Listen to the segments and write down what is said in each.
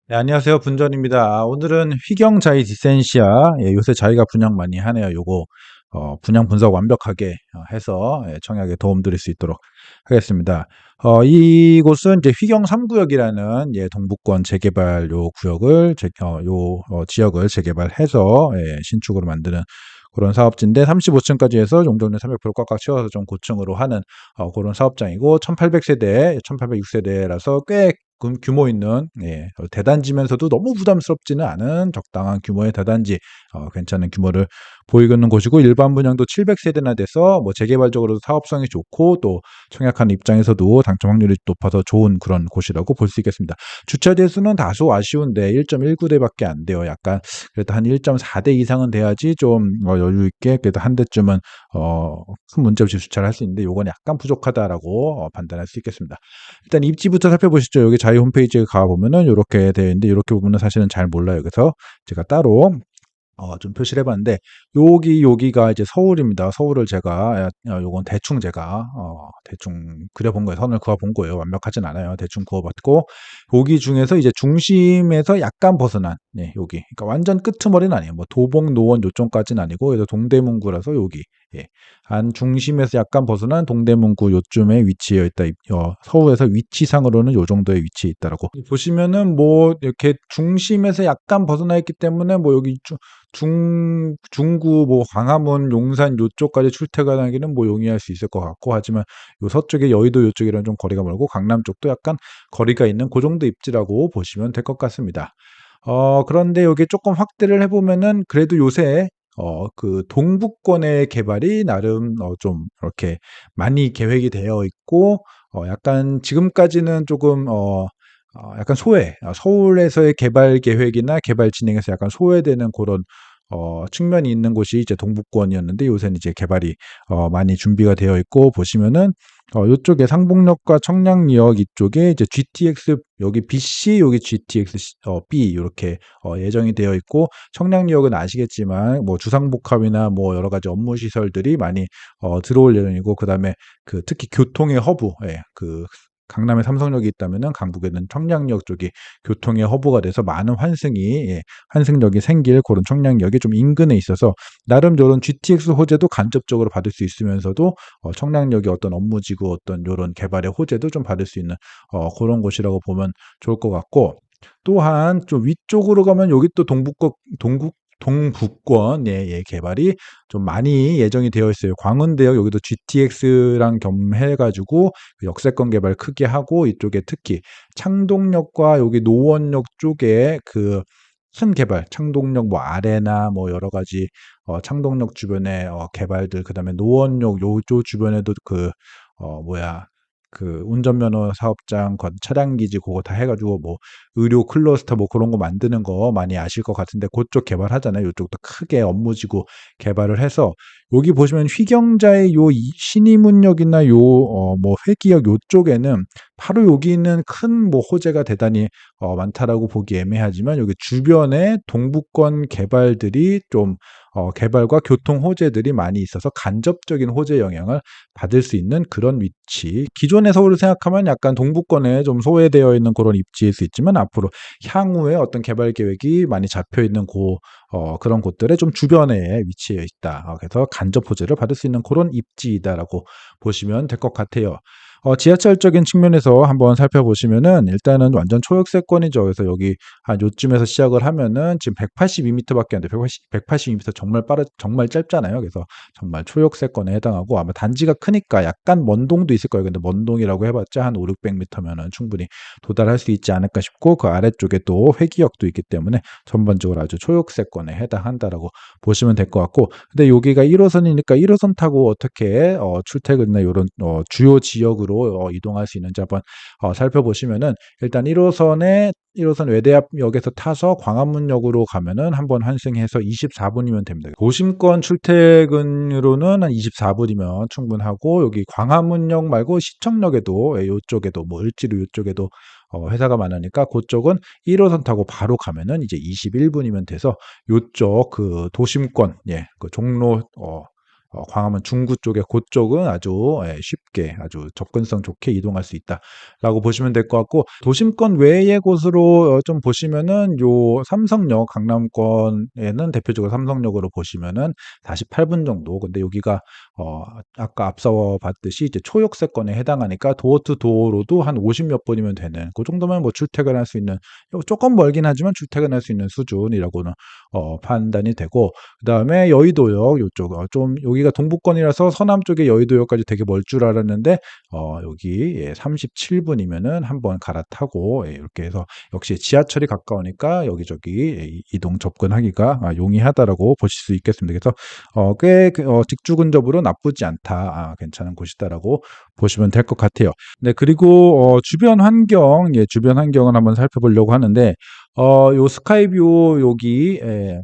네, 안녕하세요. 분전입니다. 오늘은 휘경자이 디센시아, 요새 자기가 분양 많이 하네요. 요거, 분양 분석 완벽하게 해서 청약에 도움 드릴 수 있도록 하겠습니다. 이곳은 이제 휘경 3구역이라는 동북권 재개발 요 구역을, 지역을 재개발해서 신축으로 만드는 그런 사업지인데 35층까지 해서 용적률 300% 꽉꽉 채워서 좀 고층으로 하는 그런 사업장이고 1800세대, 1806세대라서 꽤 규모 있는 대단지면서도 너무 부담스럽지는 않은 적당한 규모의 대단지, 괜찮은 규모를 보이고 있는 곳이고 일반 분양도 700세대나 돼서 뭐 재개발적으로도 사업성이 좋고 또 청약하는 입장에서도 당첨 확률이 높아서 좋은 그런 곳이라고 볼 수 있겠습니다. 주차 대수는 다소 아쉬운데 1.19대밖에 안 돼요. 약간 그래도 한 1.4대 이상은 돼야지 좀 여유 있게 그래도 한 대쯤은 큰 문제 없이 주차를 할 수 있는데 요건 약간 부족하다라고 판단할 수 있겠습니다. 일단 입지부터 살펴보시죠. 여기 자유 홈페이지에 가보면은 이렇게 되어 있는데 이렇게 보면은 사실은 잘 몰라요. 그래서 제가 따로 좀 표시를 해봤는데 여기가 이제 서울입니다. 서울을 제가 요건 대충 제가 대충 그려본 거예요. 선을 그어본 거예요. 완벽하진 않아요. 대충 그어봤고 여기 중에서 이제 중심에서 약간 벗어난 여기 그러니까 완전 끄트머리는 아니에요. 뭐 도봉 노원 요쪽까지는 아니고 그래서 동대문구라서 여기 안 중심에서 약간 벗어난 동대문구 요쯤에 위치해 있다. 서울에서 위치상으로는 요 정도의 위치에 있다라고 보시면은 뭐 이렇게 중심에서 약간 벗어나 있기 때문에 뭐 여기 중구 뭐 광화문 용산 요쪽까지 출퇴근하기는 뭐 용이할 수 있을 것 같고 하지만 요 서쪽에 여의도 요쪽이랑 좀 거리가 멀고 강남 쪽도 약간 거리가 있는 그 정도 입지라고 보시면 될 것 같습니다. 그런데 여기 조금 확대를 해보면은 그래도 요새 그 동북권의 개발이 나름 좀 이렇게 많이 계획이 되어 있고 약간 지금까지는 조금 약간 서울에서의 개발 계획이나 개발 진행에서 약간 소외되는 그런 측면이 있는 곳이 이제 동북권이었는데 요새는 이제 개발이 많이 준비가 되어 있고 보시면은 요쪽에 상봉역과 청량리역 이쪽에 이제 GTX 여기 BC 여기 GTX B 요렇게 예정이 되어 있고 청량리역은 아시겠지만 뭐 주상복합이나 뭐 여러 가지 업무 시설들이 많이 들어올 예정이고 그다음에 그 특히 교통의 허브 그 강남에 삼성역이 있다면은 강북에는 청량리역 쪽이 교통의 허브가 돼서 많은 환승역이 생길 그런 청량리역이 좀 인근에 있어서 나름 요런 GTX 호재도 간접적으로 받을 수 있으면서도 청량리역의 어떤 업무지구 어떤 요런 개발의 호재도 좀 받을 수 있는 그런 곳이라고 보면 좋을 것 같고 또한 좀 위쪽으로 가면 여기 또 동북권 개발이 좀 많이 예정이 되어 있어요. 광운대역 여기도 GTX랑 겸해가지고 역세권 개발 크게 하고 이쪽에 특히 창동역과 여기 노원역 쪽에 그 큰 개발, 창동역 뭐 아레나 뭐 여러 가지 창동역 주변에 개발들 그다음에 노원역 요쪽 주변에도 그 뭐야 그 운전면허 사업장, 차량 기지 그거 다 해가지고 뭐 의료 클러스터 뭐 그런 거 만드는 거 많이 아실 것 같은데 그쪽 개발하잖아요. 이쪽도 크게 업무지구 개발을 해서 여기 보시면 휘경자의 요 신의문역이나 요 뭐 회기역 요쪽에는 바로 여기 있는 큰 뭐 호재가 대단히 많다라고 보기 애매하지만 여기 주변에 동북권 개발들이 좀 개발과 교통 호재들이 많이 있어서 간접적인 호재 영향을 받을 수 있는 그런 위치. 기존의 서울을 생각하면 약간 동북권에 좀 소외되어 있는 그런 입지일 수 있지만 앞으로 향후에 어떤 개발 계획이 많이 잡혀 있는 그런 곳들의 좀 주변에 위치해 있다. 그래서 간접 호재를 받을 수 있는 그런 입지이다라고 보시면 될 것 같아요. 지하철적인 측면에서 한번 살펴보시면은 일단은 완전 초역세권이죠. 그래서 여기 한 요쯤에서 시작을 하면은 지금 182m밖에 안 돼. 182m 정말 짧잖아요. 그래서 정말 초역세권에 해당하고 아마 단지가 크니까 약간 먼동도 있을 거예요. 근데 먼동이라고 해봤자 한 5, 600m면은 충분히 도달할 수 있지 않을까 싶고 그 아래쪽에 또 회기역도 있기 때문에 전반적으로 아주 초역세권에 해당한다라고 보시면 될 것 같고 근데 여기가 1호선이니까 1호선 타고 어떻게 출퇴근이나 이런 주요 지역으로 이동할 수 있는지 한번 살펴보시면은 일단 1호선 외대합역에서 타서 광화문역으로 가면은 한번 환승해서 24분이면 됩니다. 도심권 출퇴근으로는 한 24분이면 충분하고 여기 광화문역 말고 시청역에도 이쪽에도 뭐 을지로 이쪽에도 회사가 많으니까 그쪽은 1호선 타고 바로 가면은 이제 21분이면 돼서 요쪽 그 도심권 그 종로 광화문 중구 쪽에 그쪽은 아주 쉽게 아주 접근성 좋게 이동할 수 있다라고 보시면 될 것 같고 도심권 외의 곳으로 좀 보시면은 요 삼성역 강남권에는 대표적으로 삼성역으로 보시면은 48분 정도. 근데 여기가 아까 앞서 봤듯이 이제 초역세권에 해당하니까 도어 투 도어로도 한 50 몇 분이면 되는 그 정도면 뭐 출퇴근할 수 있는 조금 멀긴 하지만 출퇴근할 수 있는 수준이라고는 판단이 되고 그다음에 여의도역 요쪽 좀 여기가 동부권이라서 서남 쪽에 여의도역까지 되게 멀 줄 알았는데 여기 37분이면은 한번 갈아타고 이렇게 해서 역시 지하철이 가까우니까 여기저기 이동 접근하기가 용이하다라고 보실 수 있겠습니다. 그래서 꽤 직주 근접으로 나쁘지 않다, 괜찮은 곳이다라고 보시면 될 것 같아요. 네, 그리고 주변 환경, 주변 환경을 한번 살펴보려고 하는데 요 스카이뷰 여기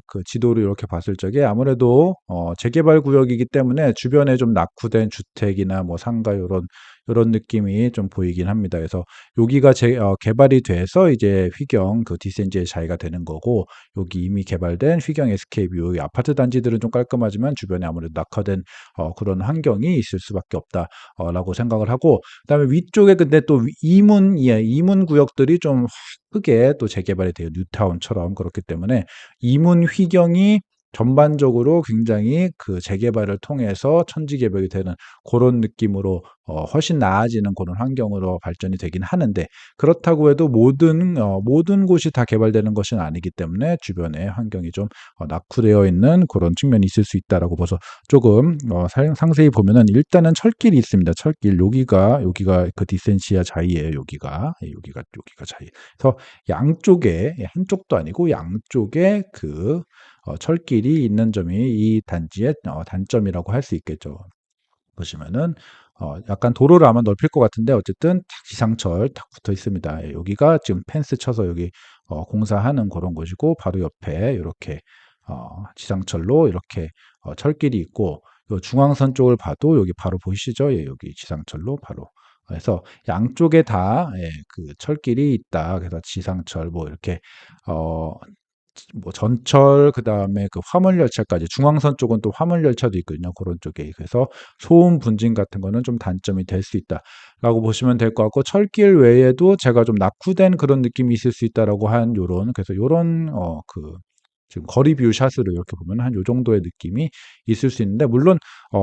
그 지도를 이렇게 봤을 적에 아무래도 재개발 구역이기 때문에 주변에 좀 낙후된 주택이나 뭐 상가 요런 느낌이 좀 보이긴 합니다. 그래서 여기가 개발이 돼서 이제 휘경 그 디센지의 자리가 되는 거고 여기 이미 개발된 휘경 SK뷰 아파트 단지들은 좀 깔끔하지만 주변에 아무래도 낙후된 그런 환경이 있을 수밖에 없다라고 생각을 하고 그다음에 위쪽에 근데 또 이문 구역들이 좀 크게 또 재개발이 돼요. 뉴타운처럼 그렇기 때문에 이문 휘경이 전반적으로 굉장히 그 재개발을 통해서 천지개벽이 되는 그런 느낌으로 훨씬 나아지는 그런 환경으로 발전이 되긴 하는데 그렇다고 해도 모든 곳이 다 개발되는 것은 아니기 때문에 주변에 환경이 좀 낙후되어 있는 그런 측면이 있을 수 있다라고 봐서 조금 상세히 보면은 일단은 철길이 있습니다. 철길 여기가 그 디센시아 자이예요. 여기가 자이. 그래서 양쪽에 한쪽도 아니고 양쪽에 그 철길이 있는 점이 이 단지의 단점이라고 할 수 있겠죠. 보시면은 약간 도로를 아마 넓힐 것 같은데 어쨌든 딱 지상철 딱 붙어 있습니다. 여기가 지금 펜스 쳐서 여기 공사하는 그런 곳이고 바로 옆에 이렇게 지상철로 이렇게 철길이 있고 요 중앙선 쪽을 봐도 여기 바로 보이시죠? 여기 지상철로 바로 그래서 양쪽에 다 그 철길이 있다. 그래서 지상철 뭐 이렇게 어 뭐 전철 그다음에 그 화물열차까지 중앙선 쪽은 또 화물열차도 있거든요. 그런 쪽에. 그래서 소음 분진 같은 거는 좀 단점이 될 수 있다라고 보시면 될 것 같고 철길 외에도 제가 좀 낙후된 그런 느낌이 있을 수 있다라고 한 요런 그래서 요런 그 지금 거리 뷰 샷으로 이렇게 보면 한 요 정도의 느낌이 있을 수 있는데 물론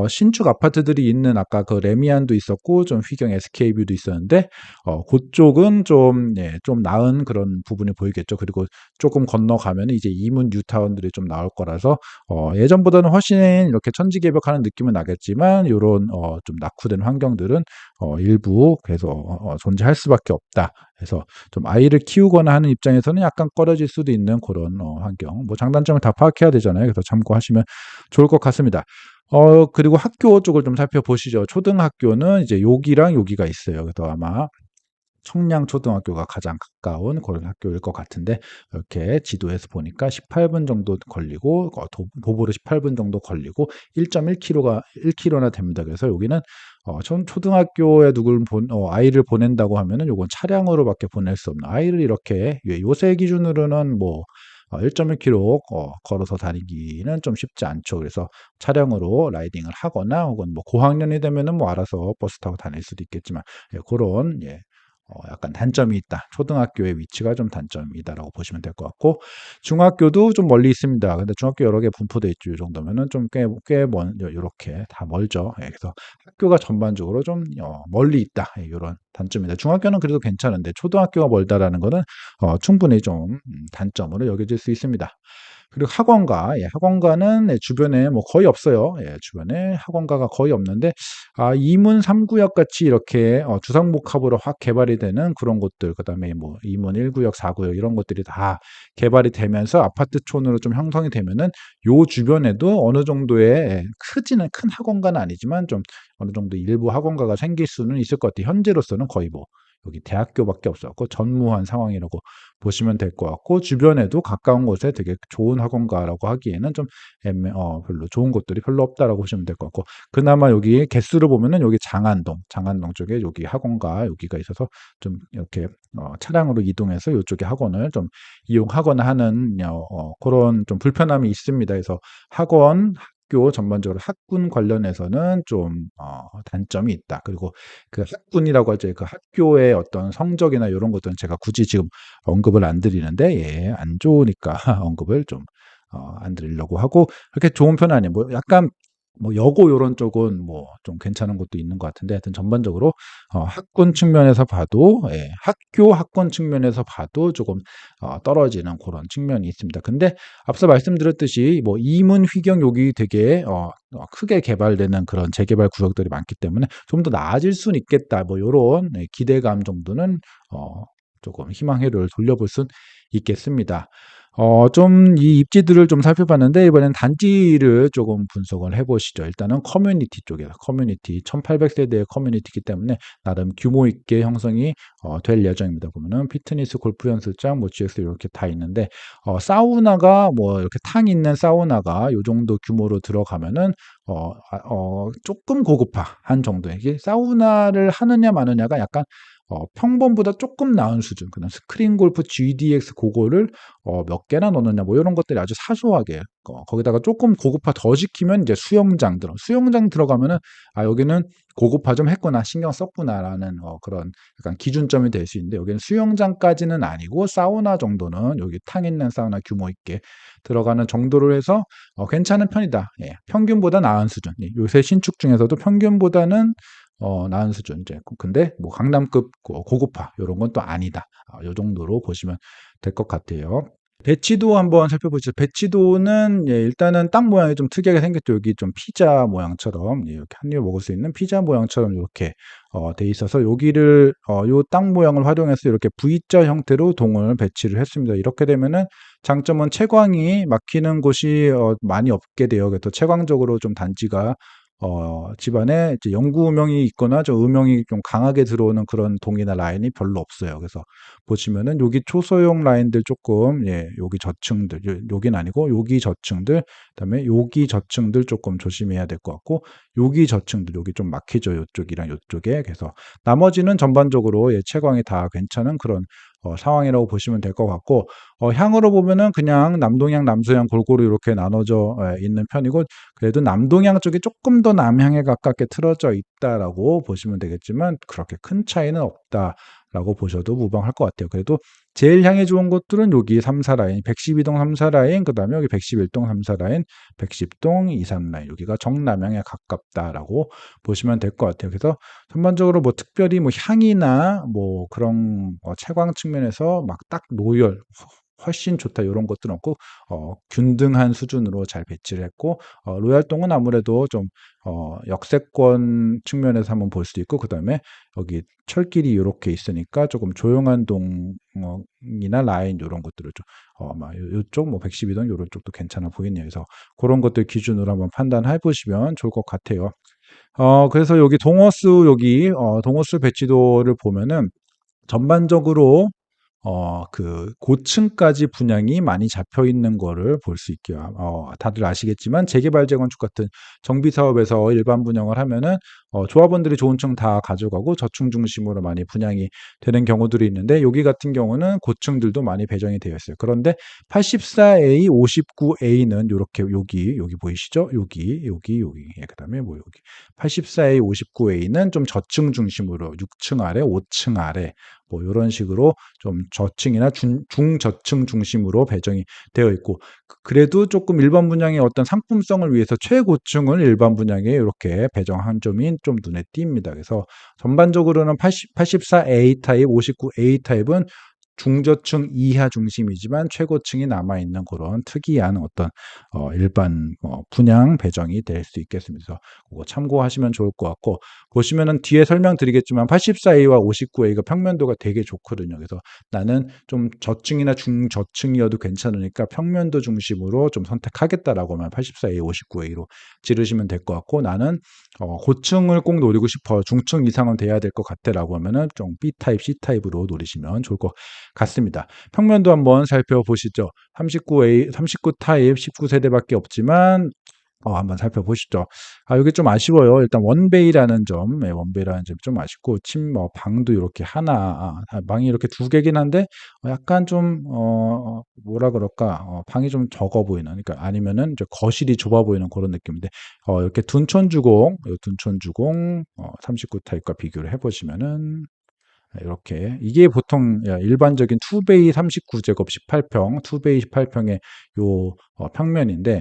신축 아파트들이 있는 아까 그 레미안도 있었고 좀 휘경 SK뷰도 있었는데 그쪽은 좀 나은 그런 부분이 보이겠죠. 그리고 조금 건너가면 이제 이문 뉴타운들이 좀 나올 거라서 예전보다는 훨씬 이렇게 천지개벽하는 느낌은 나겠지만 요런 좀 낙후된 환경들은 일부 그래서 존재할 수밖에 없다. 그래서 좀 아이를 키우거나 하는 입장에서는 약간 꺼려질 수도 있는 그런 환경. 뭐 장단점을 다 파악해야 되잖아요. 그래서 참고하시면 좋을 것 같습니다. 그리고 학교 쪽을 좀 살펴보시죠. 초등학교는 이제 여기랑 여기가 있어요. 그래서 아마 청량초등학교가 가장 가까운 그런 학교일 것 같은데 이렇게 지도에서 보니까 18분 정도 걸리고 도보로 18분 정도 걸리고 1.1km가 1km나 됩니다. 그래서 여기는 초등학교에 아이를 보낸다고 하면은 요건 차량으로밖에 보낼 수 없는 아이를 이렇게 요새 기준으로는 뭐 1.1km 걸어서 다니기는 좀 쉽지 않죠. 그래서 차량으로 라이딩을 하거나 혹은 뭐 고학년이 되면은 뭐 알아서 버스 타고 다닐 수도 있겠지만 그런 약간 단점이 있다. 초등학교의 위치가 좀 단점이다라고 보시면 될 것 같고 중학교도 좀 멀리 있습니다. 근데 중학교 여러 개 분포돼 있죠. 이 정도면은 좀 꽤 요렇게 다 멀죠. 그래서 학교가 전반적으로 좀 멀리 있다. 이런 단점이다. 중학교는 그래도 괜찮은데 초등학교가 멀다라는 거는 충분히 좀 단점으로 여겨질 수 있습니다. 그리고 학원가는 주변에 뭐 거의 없어요. 주변에 학원가가 거의 없는데 이문 3구역 같이 이렇게 주상복합으로 확 개발이 되는 그런 곳들 그다음에 뭐 이문 1구역, 4구역 이런 것들이 다 개발이 되면서 아파트촌으로 좀 형성이 되면은 요 주변에도 어느 정도의 크지는 큰 학원가는 아니지만 좀 어느 정도 일부 학원가가 생길 수는 있을 것 같아요. 현재로서는 거의 뭐 여기 대학교밖에 없었고 전무한 상황이라고 보시면 될 것 같고 주변에도 가까운 곳에 되게 좋은 학원가라고 하기에는 좀 별로 좋은 곳들이 별로 없다라고 보시면 될 것 같고 그나마 여기 개수를 보면은 여기 장안동 쪽에 여기 학원가 여기가 있어서 좀 이렇게 차량으로 이동해서 이쪽에 학원을 좀 이용하거나 하는 그런 좀 불편함이 있습니다. 그래서 학원 학교 전반적으로 학군 관련해서는 좀 단점이 있다. 그리고 그 학군이라고 하죠. 그 학교의 어떤 성적이나 요런 것들은 제가 굳이 지금 언급을 안 드리는데 예 안 좋으니까 언급을 좀 안 드리려고 하고 그렇게 좋은 편은 아니에요. 뭐 약간 뭐 여고 요런 쪽은 뭐 좀 괜찮은 것도 있는 것 같은데 하여튼 전반적으로 학군 측면에서 봐도 예 학교 학군 측면에서 봐도 조금 떨어지는 고런 측면이 있습니다. 근데 앞서 말씀드렸듯이 뭐 이문, 휘경 여기 되게 크게 개발되는 그런 재개발 구역들이 많기 때문에 '좀 더 나아질 수는 있겠다.' 뭐 요런 네 기대감 정도는 조금 희망회로를 돌려볼 순 있겠습니다. 좀 이 입지들을 좀 살펴봤는데 이번엔 단지를 조금 분석을 해 보시죠. 일단은 커뮤니티 쪽에서 커뮤니티 1,800 세대의 커뮤니티이기 때문에 나름 규모 있게 형성이 될 예정입니다. 보면은 피트니스, 골프 연습장, 뭐 GX 이렇게 다 있는데 사우나가 뭐 이렇게 탕 있는 사우나가 요 정도 규모로 들어가면은 쪼끔 고급화한 정도의 이게 사우나를 하느냐 마느냐가 약간 평범보다 쪼끔 나은 수준 그다음 스크린 골프 GDX 고거를 몇 개나 넣느냐 뭐 요런 것들이 아주 사소하게 거기다가 쪼끔 고급화 더 시키면 이제 수영장 들어가면은 '아 여기는 고급화 좀 했구나. 신경 썼구나.'라는 그런 약간 기준점이 될 수 있는데 여기는 수영장까지는 아니고 사우나 정도는 여기 탕 있는 사우나 규모 있게 들어가는 정도로 해서 괜찮은 편이다. 예. 평균보다 나은 수준. 예. 요새 신축 중에서도 평균보다는 나은 수준. 이제 근데 뭐 강남급 고급화 요런 건 또 아니다. 요 정도로 보시면 될 것 같아요. 배치도 한번 살펴보죠. 배치도는 예 일단은 땅 모양이 좀 특이하게 생겼죠. 여기 좀 피자 모양처럼 예 이렇게 한 입에 먹을 수 있는 피자 모양처럼 요렇게 돼 있어서 여기를 요 땅 모양을 활용해서 이렇게 V자 형태로 동을 배치를 했습니다. 이렇게 되면은 장점은 채광이 막히는 곳이 많이 없게 돼요. 그래서 채광적으로 좀 단지가 집안에 이제 영구 음영이 있거나 좀 음영이 좀 강하게 들어오는 그런 동이나 라인이 별로 없어요. 그래서 보시면은 여기 초소형 라인들 조금 예 여기 저층들 여긴 아니고 여기 저층들 그다음에 여기 저층들 조금 조심해야 될 것 같고 여기 저층들 여기 좀 막히죠. 요쪽이랑 요쪽에. 그래서 나머지는 전반적으로 예 채광이 다 괜찮은 그런 상황이라고 보시면 될 것 같고 향으로 보면은 그냥 남동향, 남서향 골고루 이렇게 나눠져 있는 편이고 그래도 남동향 쪽이 조금 더 남향에 가깝게 틀어져 있다라고 보시면 되겠지만 그렇게 큰 차이는 없다라고 보셔도 무방할 것 같아요. 그래도 제일 향이 좋은 곳들은 여기 3-4 라인, 112동 3-4 라인, 그다음에 여기 111동 3-4 라인, 110동 2-3 라인 여기가 정남향에 가깝다라고 보시면 될 것 같아요. 그래서 전반적으로 뭐 특별히 뭐 향이나 뭐 그런 채광 측면에서 막 딱 노열 훨씬 좋다 요런 것들은 없고 균등한 수준으로 잘 배치를 했고 로얄동은 아무래도 좀 역세권 측면에서 한번 볼 수 있고 그다음에 여기 철길이 요렇게 있으니까 조금 조용한 동 이나 라인 요런 것들을 좀 아마 요쪽 뭐 112동 요런 쪽도 괜찮아 보이네요. 그래서 고런 것들 기준으로 한번 판단해 보시면 좋을 것 같아요. 그래서 여기 동호수 여기 동호수 배치도를 보면은 전반적으로 그 고층까지 분양이 많이 잡혀 있는 거를 볼 수 있게요. 다들 아시겠지만 재개발 재건축 같은 정비 사업에서 일반 분양을 하면은 조합원들이 좋은 층 다 가져가고 저층 중심으로 많이 분양이 되는 경우들이 있는데 여기 같은 경우는 고층들도 많이 배정이 되어 있어요. 그런데 84A, 59A는 요렇게 여기 보이시죠? 여기 예 그다음에 뭐 여기 84A, 59A는 좀 저층 중심으로 6층 아래, 5층 아래 뭐 요런 식으로 좀 저층이나 중저층 중심으로 배정이 되어 있고 그래도 조금 일반 분양의 어떤 상품성을 위해서 최고층을 일반 분양에 이렇게 배정한 점이 좀 눈에 띕니다. 그래서 전반적으로는 84A 타입, 59A 타입은 중저층 이하 중심이지만 최고층이 남아있는 그런 특이한 어떤 일반 분양 배정이 될 수 있겠습니다. 그래서 그거 참고하시면 좋을 것 같고 보시면은 뒤에 설명드리겠지만 84A와 59A가 평면도가 되게 좋거든요. 그래서 나는 좀 저층이나 중저층이어도 괜찮으니까 평면도 중심으로 좀 선택하겠다라고 하면 84A, 59A로 지르시면 될 것 같고 나는 고층을 꼭 노리고 싶어 중층 이상은 돼야 될 것 같다라고 하면은 좀 B 타입, C 타입으로 노리시면 좋을 것 같습니다. 평면도 한번 살펴보시죠. 39 타입 19세대밖에 없지만 한번 살펴보시죠. 여기 좀 아쉬워요. 일단 원베이라는 점, 예, 원베이라는 점이 좀 아쉽고, 방도 이렇게 하나, 방이 이렇게 두 개긴 한데, 약간 좀, 뭐라 그럴까, 방이 좀 적어 보이는, 그러니까 아니면은 이제 거실이 좁아 보이는 그런 느낌인데, 이렇게 둔촌주공, 39 타입과 비교를 해보시면은, 이렇게 이게 보통 일반적인 2베이 39제곱 18평, 2베이 18평의 요 평면인데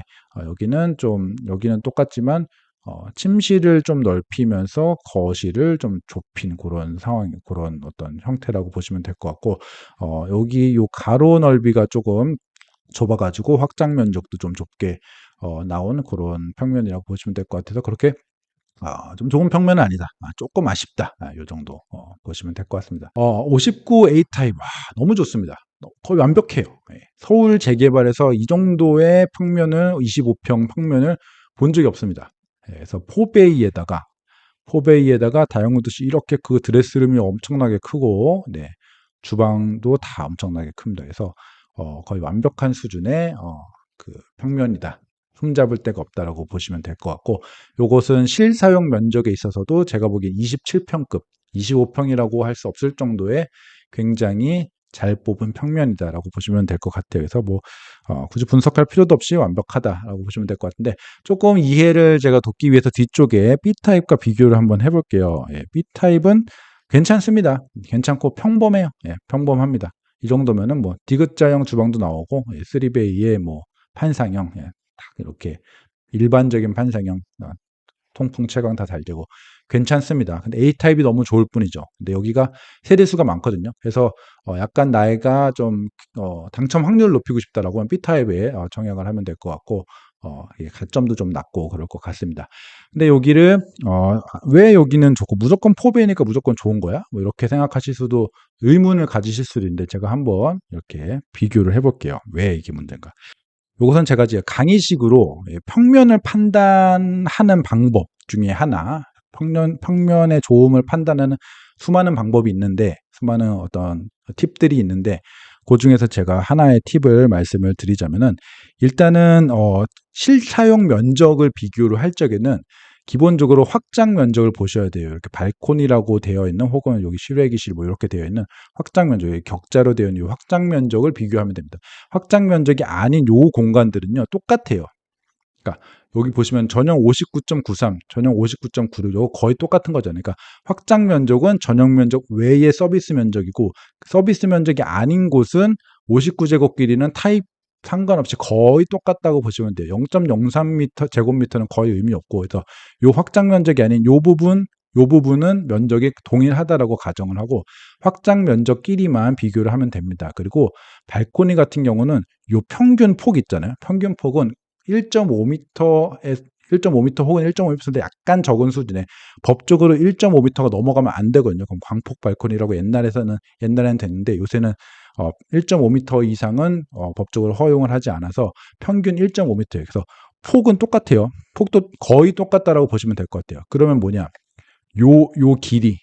여기는 똑같지만 침실을 좀 넓히면서 거실을 좀 좁힌 그런 상황, 그런 어떤 형태라고 보시면 될 것 같고 여기 요 가로 넓이가 조금 좁아가지고 확장 면적도 좀 좁게 나온 그런 평면이라고 보시면 될 것 같아서 그렇게 좀 좋은 평면은 아니다. 조금 아쉽다. 요 정도 보시면 될 것 같습니다. 59 A 타입 너무 좋습니다. 거의 완벽해요. 예. 서울 재개발에서 이 정도의 평면을 25평 평면을 본 적이 없습니다. 예, 그래서 포베이에다가 다용도시 이렇게 그 드레스룸이 엄청나게 크고 네, 주방도 다 엄청나게 큽니다. 그래서 거의 완벽한 수준의 그 평면이다. 흠잡을 데가 없다라고 보시면 될 것 같고 요것은 실사용 면적에 있어서도 제가 보기엔 27평급 25평이라고 할 수 없을 정도의 굉장히 잘 뽑은 평면이다라고 보시면 될 것 같아요. 그래서 굳이 분석할 필요도 없이 완벽하다라고 보시면 될 것 같은데 조금 이해를 제가 돕기 위해서 뒤쪽에 B타입과 비교를 한번 해볼게요. 예, B타입은 괜찮습니다. 괜찮고 평범해요. 예, 평범합니다. 이 정도면은 디귿자형 주방도 나오고 3베이의 판상형 딱 이렇게 일반적인 판상형 통풍 채광 다 잘 되고 괜찮습니다. 근데 A타입이 너무 좋을 뿐이죠. 근데 여기가 세대수가 많거든요. 그래서 약간 나이가 좀 당첨 확률을 높이고 싶다라고 하면 B타입에 정약을 하면 될 것 같고 가점도 좀 낮고 그럴 것 같습니다. 근데 여기를 왜 여기는 좋고 무조건 포베이니까 무조건 좋은 거야? 이렇게 생각하실 수도 의문을 가지실 수도 있는데 제가 한번 이렇게 비교를 해볼게요. 왜 이게 문제인가? 요것은 제가 이제 강의식으로 평면을 판단하는 방법 중에 하나, 평면의 좋음을 판단하는 수많은 방법이 있는데, 수많은 어떤 팁들이 있는데, 그 중에서 제가 하나의 팁을 말씀을 드리자면은, 일단은, 실사용 면적을 비교를 할 적에는 기본적으로 확장 면적을 보셔야 돼요. 이렇게 발코니라고 되어 있는 혹은 여기 실외기실 이렇게 되어 있는 확장 면적, 격자로 되어 있는 이 확장 면적을 비교하면 됩니다. 확장 면적이 아닌 요 공간들은요, 똑같아요. 그러니까 여기 보시면 전용 59.93, 전용 59.96, 이거 거의 똑같은 거잖아요. 그러니까 확장 면적은 전용 면적 외의 서비스 면적이고 서비스 면적이 아닌 곳은 59제곱 길이는 타입 상관없이 거의 똑같다고 보시면 돼요. 0.03m 제곱미터는 거의 의미 없고 그래서 요 확장 면적이 아닌 요 부분은 면적이 동일하다라고 가정을 하고 확장 면적끼리만 비교를 하면 됩니다. 그리고 발코니 같은 경우는 요 평균 폭 있잖아요. 평균 폭은 1.5m에 1.5m 혹은 1.5m인데 약간 적은 수준에 법적으로 1.5m가 넘어가면 안 되거든요. 그럼 광폭 발코니라고 옛날에는 됐는데 요새는 1.5m 이상은 법적으로 허용을 하지 않아서 평균 1.5m예요. 그래서 폭은 똑같아요. 폭도 거의 똑같다라고 보시면 될 것 같아요. 그러면 뭐냐? 요 길이,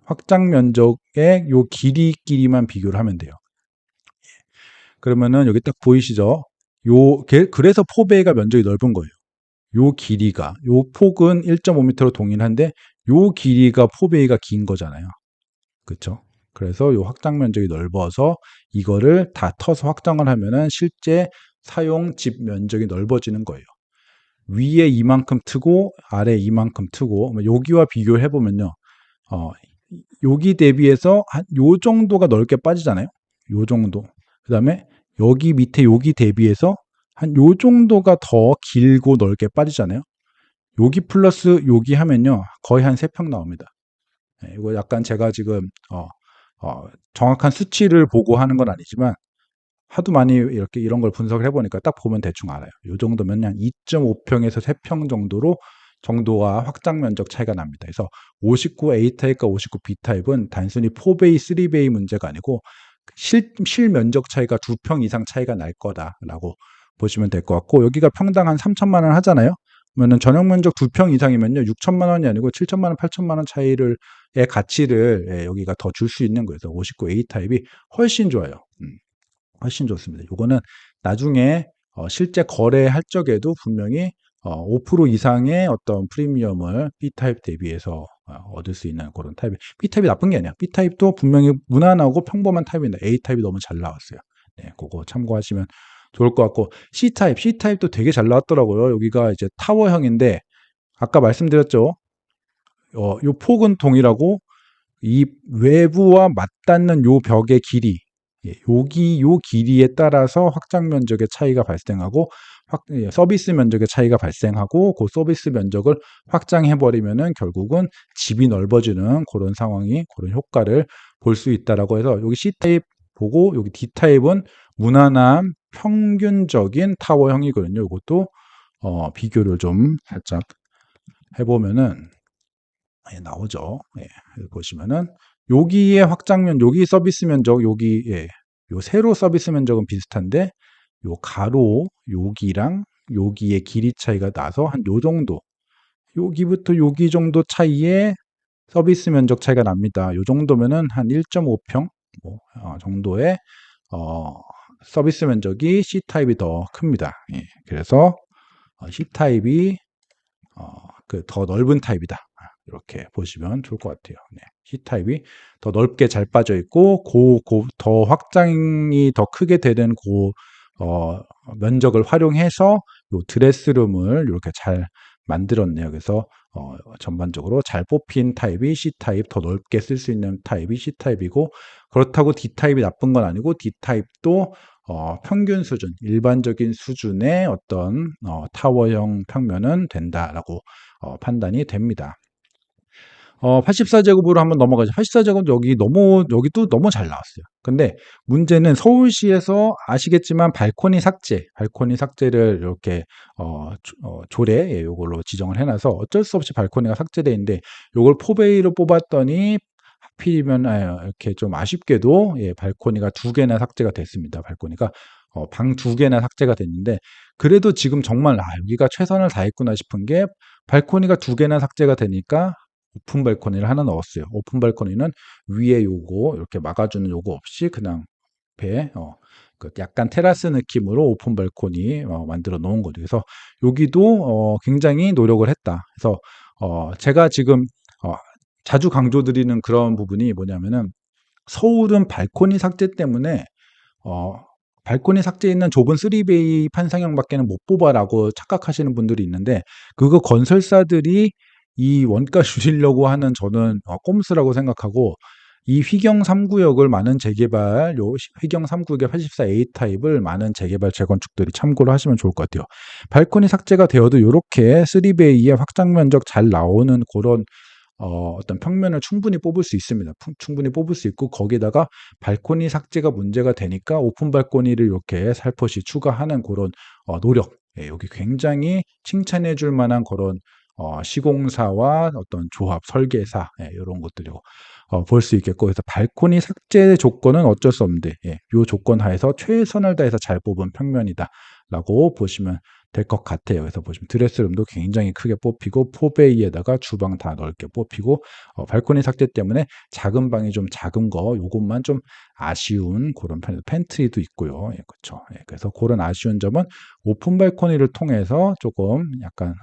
확장 면적의 요 길이끼리만 비교를 하면 돼요. 그러면은 여기 딱 보이시죠? 그래서 포베이가 면적이 넓은 거예요. 요 폭은 1.5m로 동일한데, 요 길이가 포베이가 긴 거잖아요. 그쵸? 그래서 요 확장 면적이 넓어서 이거를 다 터서 확장을 하면은 실제 사용 집 면적이 넓어지는 거예요. 위에 이만큼 트고, 아래 이만큼 트고, 여기와 비교해 보면요. 여기 대비해서 요 정도가 넓게 빠지잖아요. 요 정도. 그 다음에 여기 밑에 여기 대비해서 한 요 정도가 더 길고 넓게 빠지잖아요. 여기 플러스 여기 하면요. 거의 한 3평 나옵니다. 이거 약간 제가 지금, 정확한 수치를 보고 하는 건 아니지만, 하도 많이 이렇게 이런 걸 분석을 해보니까 딱 보면 대충 알아요. 요 정도면 한 2.5평에서 3평 정도와 확장 면적 차이가 납니다. 그래서 59 A 타입과 59 B 타입은 단순히 4베이, 3베이 문제가 아니고 실 면적 차이가 2평 이상 차이가 날 거다라고 보시면 될 것 같고 여기가 평당 한 3천만 원 하잖아요. 그러면은 전용 면적 2평 이상이면요 6천만 원이 아니고 7천만 원, 8천만 원 차이를 의 가치를 여기가 더 줄 수 있는 거예요. 59 A 타입이 훨씬 좋아요. 훨씬 좋습니다. 요거는 나중에 실제 거래할 적에도 분명히 5% 이상의 어떤 프리미엄을 B타입 대비해서 얻을 수 있는 그런 타입이, B타입이 나쁜 게 아니야. B타입도 분명히 무난하고 평범한 타입인데 A타입이 너무 잘 나왔어요. 네, 그거 참고하시면 좋을 것 같고, C타입도 되게 잘 나왔더라고요. 여기가 이제 타워형인데 아까 말씀드렸죠. 요 폭은 동일하고 이 외부와 맞닿는 요 벽의 길이, 여기 요 길이에 따라서 확장 면적의 차이가 발생하고 서비스 면적의 차이가 발생하고 그 서비스 면적을 확장해 버리면은 결국은 집이 넓어지는 그런 상황이, 그런 효과를 볼 수 있다라고 해서 여기 C타입 보고 여기 D타입은 무난한 평균적인 타워형이거든요. 이것도 비교를 좀 살짝 해보면은 나오죠. 예, 보시면은 여기의 확장면, 여기 서비스 면적, 여기 요 세로 서비스 면적은 비슷한데 요 가로 여기랑 여기의 길이 차이가 나서 한 요 정도, 여기부터 여기 정도 차이에 서비스 면적 차이가 납니다. 요 정도면은 한 1.5평 뭐 정도의 서비스 면적이 C 타입이 더 큽니다. 예, 그래서 C 타입이 그 더 넓은 타입이다. 이렇게 보시면 좋을 것 같아요. 네. C타입이 더 넓게 잘 빠져 있고, 더 확장이 더 크게 되는 면적을 활용해서 요 드레스룸을 이렇게 잘 만들었네요. 그래서 전반적으로 잘 뽑힌 타입이 C타입, 더 넓게 쓸 수 있는 타입이 C타입이고, 그렇다고 D타입이 나쁜 건 아니고 D타입도 평균 수준, 일반적인 수준의 어떤 타워형 평면은 된다라고 판단이 됩니다. 84제곱으로 한번 넘어가죠. 84제곱 여기도 너무 잘 나왔어요. 근데 문제는 서울시에서 아시겠지만 발코니 삭제를 이렇게 조례 요걸로 지정을 해놔서 어쩔 수 없이 발코니가 삭제돼 있는데 요걸 포베이로 뽑았더니 하필이면 이렇게 좀 아쉽게도 발코니가 2개나 삭제가 됐습니다. 발코니가 방 2개나 삭제가 됐는데, 그래도 지금 정말 여기가 최선을 다했구나 싶은 게 발코니가 2개나 삭제가 되니까 오픈 발코니를 하나 넣었어요. 오픈 발코니는 위에 요거 이렇게 막아주는 요거 없이 그냥 그 약간 테라스 느낌으로 오픈 발코니 만들어 놓은 거죠. 그래서 여기도 굉장히 노력을 했다. 그래서 제가 지금 자주 강조드리는 그런 부분이 뭐냐면은, 서울은 발코니 삭제 때문에 어, 발코니 삭제해 있는 좁은 3베이 판상형밖에는 못 뽑아라고 착각하시는 분들이 있는데, 그거 건설사들이 이 원가 줄이려고 하는, 저는 꼼수라고 생각하고, 이 휘경 3구역을 많은 재개발, 휘경 3구역의 84A 타입을 많은 재개발 재건축들이 참고를 하시면 좋을 것 같아요. 발코니 삭제가 되어도 이렇게 3베이의 확장 면적 잘 나오는 그런 어떤 평면을 충분히 뽑을 수 있습니다. 충분히 뽑을 수 있고, 거기다가 발코니 삭제가 문제가 되니까 오픈 발코니를 이렇게 살포시 추가하는 그런 노력, 여기 굉장히 칭찬해 줄 만한 그런 시공사와 어떤 조합, 설계사, 이런 것들이 볼 수 있겠고, 그래서 발코니 삭제 조건은 어쩔 수 없는데, 이 조건 하에서 최선을 다해서 잘 뽑은 평면이다라고 보시면 될 것 같아요. 그래서 보시면 드레스룸도 굉장히 크게 뽑히고, 포베이에다가 주방 다 넓게 뽑히고, 발코니 삭제 때문에 작은 방이 좀 작은 거, 요것만 좀 아쉬운 그런 편이에요. 팬트리도 있고요. 그렇죠. 그래서 그런 아쉬운 점은 오픈 발코니를 통해서 조금 약간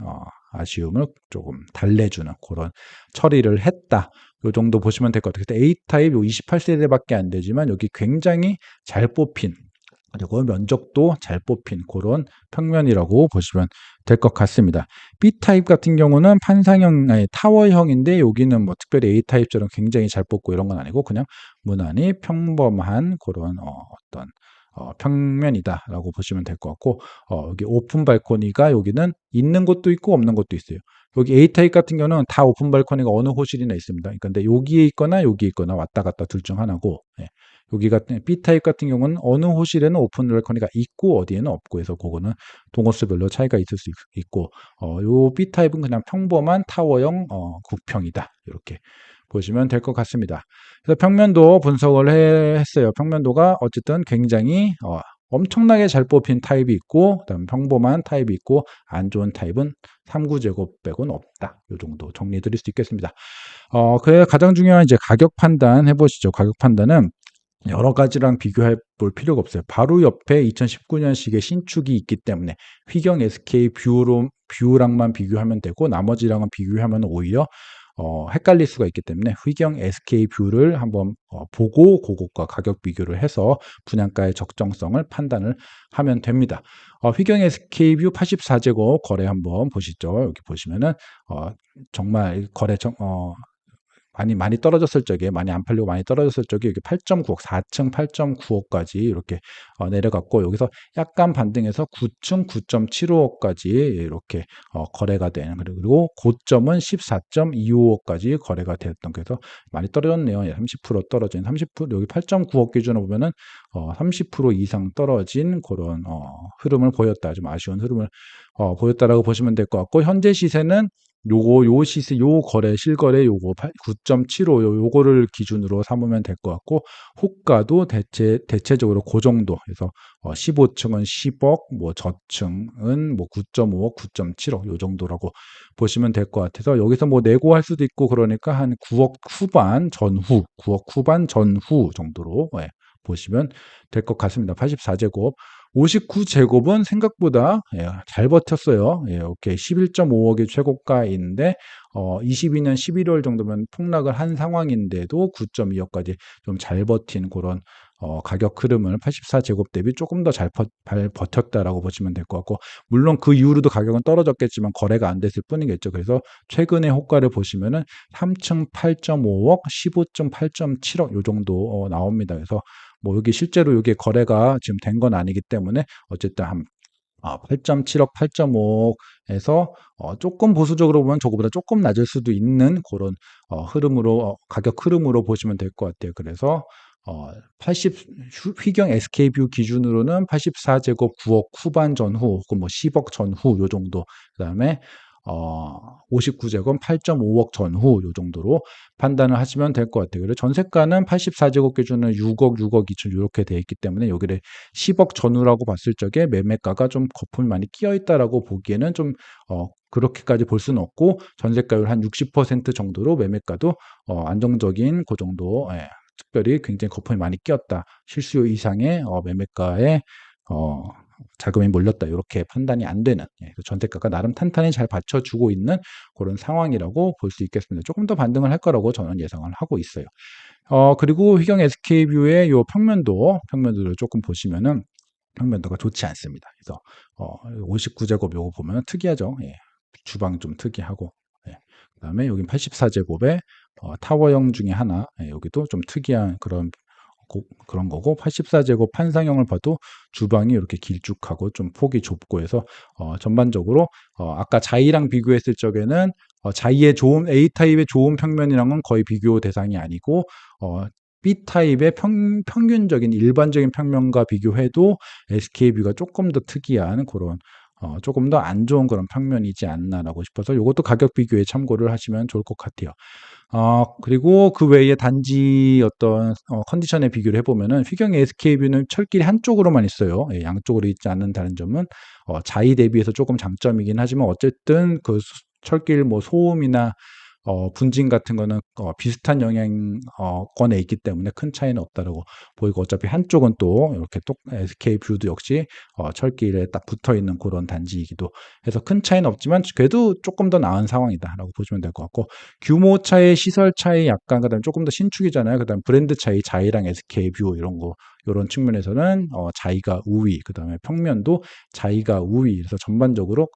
아쉬움을 조금 달래주는 그런 처리를 했다. 요 정도 보시면 될 것 같아요. 그래서 A타입 요 28세대밖에 안 되지만 여기 굉장히 잘 뽑힌, 그리고 면적도 잘 뽑힌 그런 평면이라고 보시면 될 것 같습니다. B타입 같은 경우는 타워형인데, 여기는 뭐 특별히 A타입처럼 굉장히 잘 뽑고 이런 건 아니고 그냥 무난히 평범한 그런 어떤 평면이다라고 보시면 될 것 같고, 여기 오픈 발코니가 여기는 있는 것도 있고 없는 것도 있어요. 여기 A타입 같은 경우는 다 오픈 발코니가 어느 호실이나 있습니다. 근데 여기에 있거나 여기 있거나 왔다 갔다 둘 중 하나고, 여기가 B타입 같은 경우는 어느 호실에는 오픈 발코니가 있고 어디에는 없고 해서 그거는 동호수별로 차이가 있을 수 있고, 요 B타입은 그냥 평범한 타워형 국평이다. 이렇게 보시면 될 것 같습니다. 그래서 평면도 분석을 했어요. 평면도가 어쨌든 굉장히 엄청나게 잘 뽑힌 타입이 있고, 그다음 평범한 타입이 있고, 안 좋은 타입은 3구제곱 빼고는 없다. 이 정도 정리 드릴 수 있겠습니다. 그 가장 중요한 이제 가격 판단 해보시죠. 가격 판단은 여러 가지랑 비교해 볼 필요가 없어요. 바로 옆에 2019년식의 신축이 있기 때문에 휘경 SK 뷰랑만 비교하면 되고 나머지랑은 비교하면 오히려 헷갈릴 수가 있기 때문에 휘경 SK 뷰를 한번 보고 그것과 가격 비교를 해서 분양가의 적정성을 판단을 하면 됩니다. 휘경 SK 뷰 84제곱 거래 한번 보시죠. 여기 보시면은 정말 많이 떨어졌을 적에, 많이 안 팔리고 많이 떨어졌을 적에 여기 8.9억, 4층 8.9억까지 이렇게 내려갔고, 여기서 약간 반등해서 9층 9.75억까지 이렇게 거래가 되는, 그리고 고점은 14.25억까지 거래가 되었던, 그래서 많이 떨어졌네요. 30% 떨어진, 30% 여기 8.9억 기준으로 보면은 30% 이상 떨어진 그런 흐름을 보였다. 좀 아쉬운 흐름을 보였다라고 보시면 될 것 같고, 현재 시세는 요 시세, 요 거래, 실거래 요거 9.75 요거를 기준으로 삼으면 될 것 같고, 호가도 대체적으로 그 정도. 그래서 15층은 10억, 뭐 저층은 뭐 9.5억, 9.7억 요 정도라고 보시면 될 것 같아서, 여기서 뭐 내고할 수도 있고 그러니까 한 9억 후반 전후, 9억 후반 전후 정도로 보시면 될 것 같습니다. 84제곱. 59제곱은 생각보다 잘 버텼어요. 이렇게 11.5억이 최고가인데 22년 11월 정도면 폭락을 한 상황인데도 9.2억까지 좀 잘 버틴 그런 가격 흐름을 84제곱 대비 조금 더 잘 버텼다라고 보시면 될 것 같고, 물론 그 이후로도 가격은 떨어졌겠지만 거래가 안 됐을 뿐이겠죠. 그래서 최근의 호가를 보시면은 3층 8.5억, 15층 8.7억 요 정도 나옵니다. 그래서 뭐 여기 실제로 이게 거래가 지금 된 건 아니기 때문에 어쨌든 한 8.7억, 8.5억에서 조금 보수적으로 보면 저거보다 조금 낮을 수도 있는 그런 흐름으로 가격 흐름으로 보시면 될 것 같아요. 그래서 80 휘경 SK뷰 기준으로는 84제곱 9억 후반 전후 혹은 뭐 10억 전후 요 정도, 그다음에 59제곱 8.5억 전후 요 정도로 판단을 하시면 될 것 같아요. 그리고 전세가는 84제곱 기준은 6억, 6억 2천 이렇게 되어 있기 때문에 여기를 10억 전후라고 봤을 적에 매매가가 좀 거품이 많이 끼어 있다라고 보기에는 좀 그렇게까지 볼 수는 없고, 전세가율 한 60% 정도로 매매가도 안정적인 그 정도, 특별히 굉장히 거품이 많이 끼었다, 실수요 이상의 매매가에 자금이 몰렸다, 이렇게 판단이 안 되는, 전세가가 나름 탄탄히 잘 받쳐주고 있는 그런 상황이라고 볼 수 있겠습니다. 조금 더 반등을 할 거라고 저는 예상을 하고 있어요. 그리고 휘경 SK뷰의 요 평면도를 조금 보시면은 평면도가 좋지 않습니다. 그래서 59제곱 요거 보면 특이하죠. 주방 좀 특이하고, 그다음에 여기 84제곱의 타워형 중에 하나, 여기도 좀 특이한 그런 거고, 84제곱 판상형을 봐도 주방이 이렇게 길쭉하고 좀 폭이 좁고 해서 전반적으로 아까 자이랑 비교했을 적에는 자이의 좋은 A타입의 좋은 평면이랑은 거의 비교 대상이 아니고, B타입의 평균적인 일반적인 평면과 비교해도 SK뷰가 조금 더 특이한 그런 조금 더 안 좋은 그런 평면이지 않나라고 싶어서 이것도 가격 비교에 참고를 하시면 좋을 것 같아요. 그리고 그 외에 단지 어떤 컨디션에 비교를 해보면은 휘경 SK뷰는 철길이 한쪽으로만 있어요. 양쪽으로 있지 않는다는 점은 자이 대비해서 조금 장점이긴 하지만, 어쨌든 그 철길 뭐 소음이나 분진 같은 거는 비슷한 영향권에 있기 때문에 큰 차이는 없다라고 보이고, 어차피 한쪽은 또 이렇게 SK뷰도 역시 철길에 딱 붙어 있는 그런 단지이기도 해서 큰 차이는 없지만 그래도 조금 더 나은 상황이다라고 보시면 될 것 같고, 규모 차이, 시설 차이 약간, 그다음에 조금 더 신축이잖아요. 그다음 브랜드 차이, 자이랑 SK뷰 이런 거, 이런 측면에서는 자이가 우위, 그다음에 평면도 자이가 우위, 그래서 전반적으로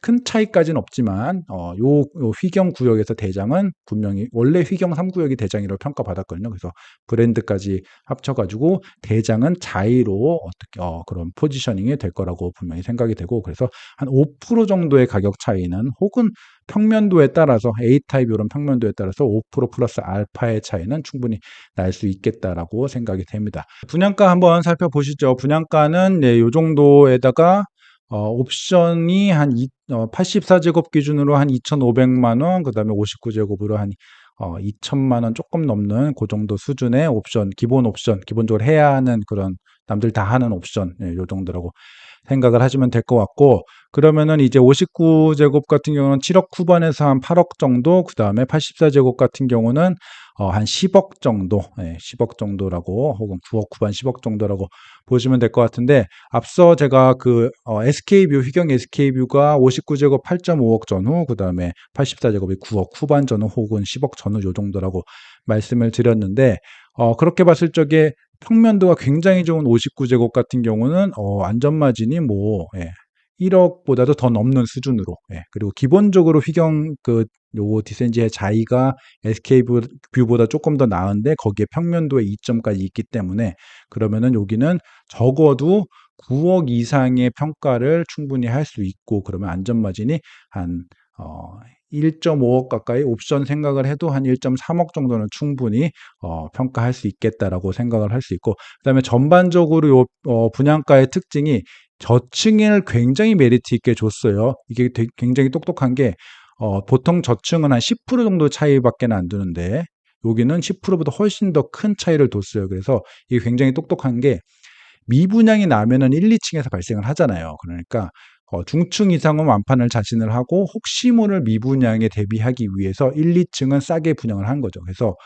큰 차이까지는 없지만 요 휘경 구역에서 대장은 분명히 원래 휘경 3구역이 대장이라고 평가받았거든요. 그래서 브랜드까지 합쳐가지고 대장은 자이로 어떻게 그런 포지셔닝이 될 거라고 분명히 생각이 되고, 그래서 한 5% 정도의 가격 차이는, 혹은 평면도에 따라서 A타입 이런 평면도에 따라서 5% 플러스 알파의 차이는 충분히 날 수 있겠다라고 생각이 됩니다. 분양가 한번 살펴보시죠. 분양가는 요 정도에다가 옵션이 84제곱 기준으로 한 2,500만 원, 그다음에 59제곱으로 한 2천만 원 조금 넘는 그 정도 수준의 옵션, 기본적으로 해야 하는 그런, 남들 다 하는 옵션, 요 정도라고 생각을 하시면 될 것 같고, 그러면은 이제 59제곱 같은 경우는 7억 후반에서 한 8억 정도, 그 다음에 84제곱 같은 경우는 한 10억 정도, 10억 정도라고, 혹은 9억 후반 10억 정도라고 보시면 될 것 같은데, 앞서 제가 그 SK뷰, 휘경 SK뷰가 59제곱 8.5억 전후, 그 다음에 84제곱이 9억 후반 전후 혹은 10억 전후 요 정도라고 말씀을 드렸는데, 그렇게 봤을 적에 평면도가 굉장히 좋은 59제곱 같은 경우는 안전마진이 뭐 1억보다도 더 넘는 수준으로, 그리고 기본적으로 휘경 그 요거 디센지의 자이가 SK뷰보다 조금 더 나은데 거기에 평면도의 이점까지 있기 때문에, 그러면은 여기는 적어도 9억 이상의 평가를 충분히 할 수 있고, 그러면 안전마진이 한 1.5억 가까이, 옵션 생각을 해도 한 1.3억 정도는 충분히 평가할 수 있겠다라고 생각을 할 수 있고, 그다음에 전반적으로 요 분양가의 특징이 저층을 굉장히 메리트 있게 줬어요. 이게 굉장히 똑똑한 게 보통 저층은 한 10% 정도 차이밖에 안 두는데 여기는 10%보다 훨씬 더 큰 차이를 뒀어요. 그래서 이게 굉장히 똑똑한 게, 미분양이 나면은 1, 2층에서 발생을 하잖아요. 그러니까 중층 이상은 완판을 자신을 하고, 혹시 모를 미분양에 대비하기 위해서 1, 2층은 싸게 분양을 한 거죠. 그래서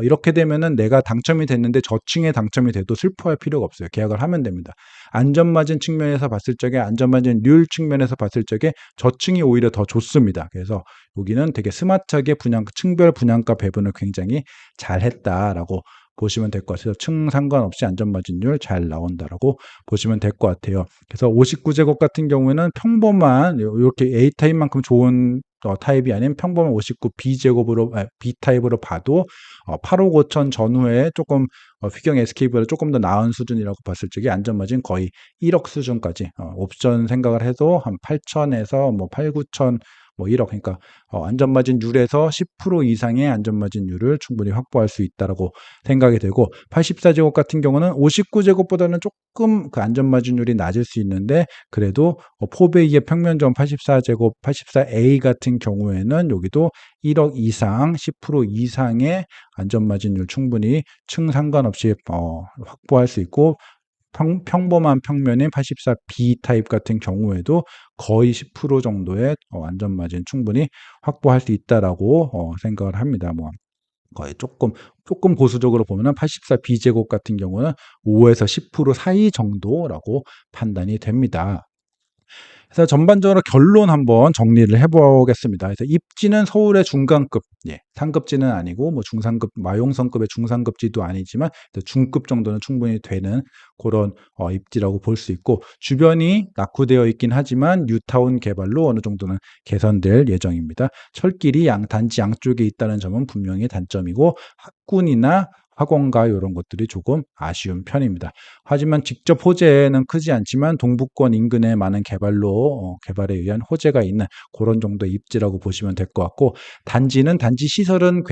이렇게 되면은 내가 당첨이 됐는데 저층에 당첨이 돼도 슬퍼할 필요가 없어요. 계약을 하면 됩니다. 안전마진 측면에서 봤을 적에, 안전마진률 측면에서 봤을 적에 저층이 오히려 더 좋습니다. 그래서 여기는 되게 스마트하게 층별 분양가 배분을 굉장히 잘 했다라고 보시면 될 것 같아요. 층 상관없이 안전마진율 잘 나온다라고 보시면 될 것 같아요. 그래서 59제곱 같은 경우에는 평범한 이렇게 A 타입만큼 좋은 타입이 아닌 평범한 59 B제곱으로 B 타입으로 봐도 8억 5천 전후에 조금 휘경 SK보다 조금 더 나은 수준이라고 봤을 적에 안전마진 거의 1억 수준까지, 옵션 생각을 해도 한 8천에서 뭐 8, 9천 뭐 1억, 그러니까 안전마진율에서 10% 이상의 안전마진율을 충분히 확보할 수 있다라고 생각이 되고, 84제곱 같은 경우는 59제곱보다는 조금 그 안전마진율이 낮을 수 있는데, 그래도 포베이의 평면적 84제곱 84A 같은 경우에는 여기도 1억 이상 10% 이상의 안전마진율 충분히 층 상관없이 확보할 수 있고, 평범한 평면인 84B 타입 같은 경우에도 거의 10% 정도의 안전마진 충분히 확보할 수 있다라고 생각을 합니다. 뭐 거의 조금 보수적으로 보면은 84B 제곱 같은 경우는 5에서 10% 사이 정도라고 판단이 됩니다. 그래서 전반적으로 결론 한번 정리를 해보겠습니다. 그래서 입지는 서울의 중간급, 상급지는 아니고 뭐 중상급, 마용성급의 중상급지도 아니지만 중급 정도는 충분히 되는 그런 입지라고 볼 수 있고, 주변이 낙후되어 있긴 하지만 뉴타운 개발로 어느 정도는 개선될 예정입니다. 철길이 단지 양쪽에 있다는 점은 분명히 단점이고, 학군이나 학원가 이런 것들이 조금 아쉬운 편입니다. 하지만 직접 호재는 크지 않지만 동북권 인근에 많은 개발에 의한 호재가 있는 그런 정도의 입지라고 보시면 될 것 같고, 단지 시설은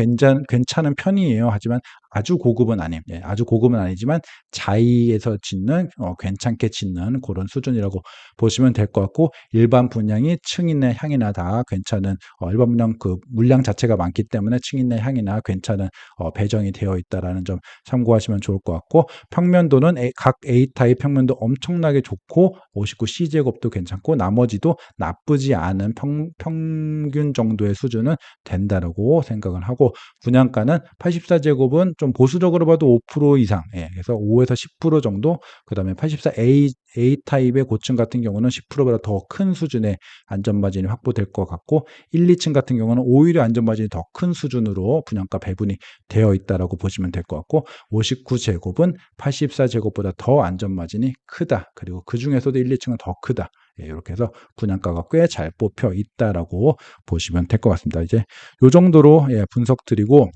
괜찮은 편이에요. 하지만 아주 고급은 아주 고급은 아니지만 자이에서 짓는 괜찮게 짓는 그런 수준이라고 보시면 될 것 같고, 일반 분양이 층이나 향이나 다 괜찮은, 일반 분양 그 물량 자체가 많기 때문에 층이나 향이나 괜찮은 배정이 되어 있다라는 점 참고하시면 좋을 것 같고, 평면도는 각 A 타입 평면도 엄청나게 좋고 59C 제곱도 괜찮고 나머지도 나쁘지 않은 평균 정도의 수준은 된다라고 생각을 하고, 분양가는 84제곱은 좀 보수적으로 봐도 5% 이상, 그래서 5에서 10% 정도, 그다음에 84A 타입의 고층 같은 경우는 10%보다 더 큰 수준의 안전마진이 확보될 것 같고, 1, 2층 같은 경우는 오히려 안전마진이 더 큰 수준으로 분양가 배분이 되어 있다라고 보시면 될 것 같고, 59제곱은 84제곱보다 더 안전마진이 크다. 그리고 그 중에서도 1, 2층은 더 크다. 이렇게 해서 분양가가 꽤 잘 뽑혀 있다라고 보시면 될 것 같습니다. 이제 요 정도로 분석 드리고,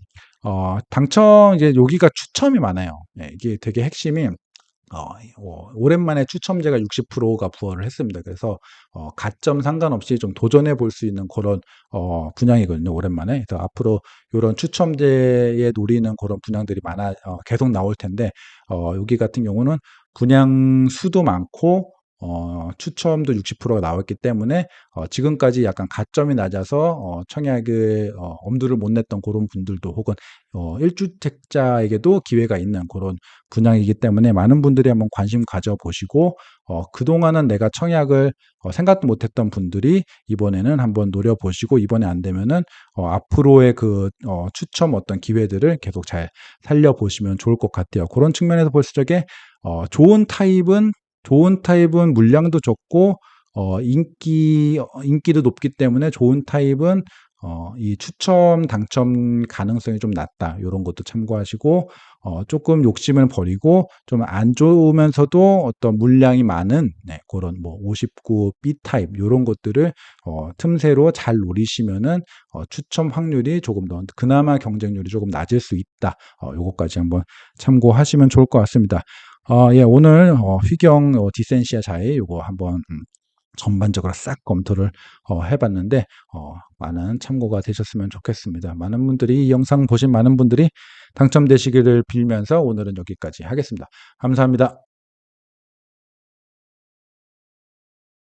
당첨 이제 여기가 추첨이 많아요. 이게 되게 핵심이 오랜만에 추첨제가 60%가 부활을 했습니다. 그래서 가점 상관없이 좀 도전해 볼 수 있는 그런 분양이거든요. 오랜만에. 그래서 앞으로 이런 추첨제에 노리는 그런 분양들이 계속 나올 텐데, 여기 같은 경우는 분양 수도 많고 추첨도 60%가 나왔기 때문에 지금까지 약간 가점이 낮아서 청약을 엄두를 못 냈던 그런 분들도 혹은 1주택자에게도 기회가 있는 그런 분양이기 때문에 많은 분들이 한번 관심 가져보시고 그동안은 내가 청약을 생각도 못했던 분들이 이번에는 한번 노려보시고 이번에 안 되면은 앞으로의 그 추첨 어떤 기회들을 계속 잘 살려보시면 좋을 것 같아요. 그런 측면에서 볼 적에 좋은 타입은 물량도 적고 인기도 높기 때문에 좋은 타입은 이 추첨 당첨 가능성이 좀 낮다. 요런 것도 참고하시고 조금 욕심을 버리고 좀 안 좋으면서도 어떤 물량이 많은 고런 뭐 59 B 타입 요런 것들을 틈새로 잘 노리시면은 추첨 확률이 조금 더 그나마 경쟁률이 조금 낮을 수 있다. 요거까지 한번 참고하시면 좋을 것 같습니다. 예, 오늘 휘경 디센시아 자이 요거 한번 전반적으로 싹 검토를 해봤는데 많은 참고가 되셨으면 좋겠습니다. 많은 분들이 이 영상 보신 많은 분들이 당첨되시기를 빌면서 오늘은 여기까지 하겠습니다. 감사합니다.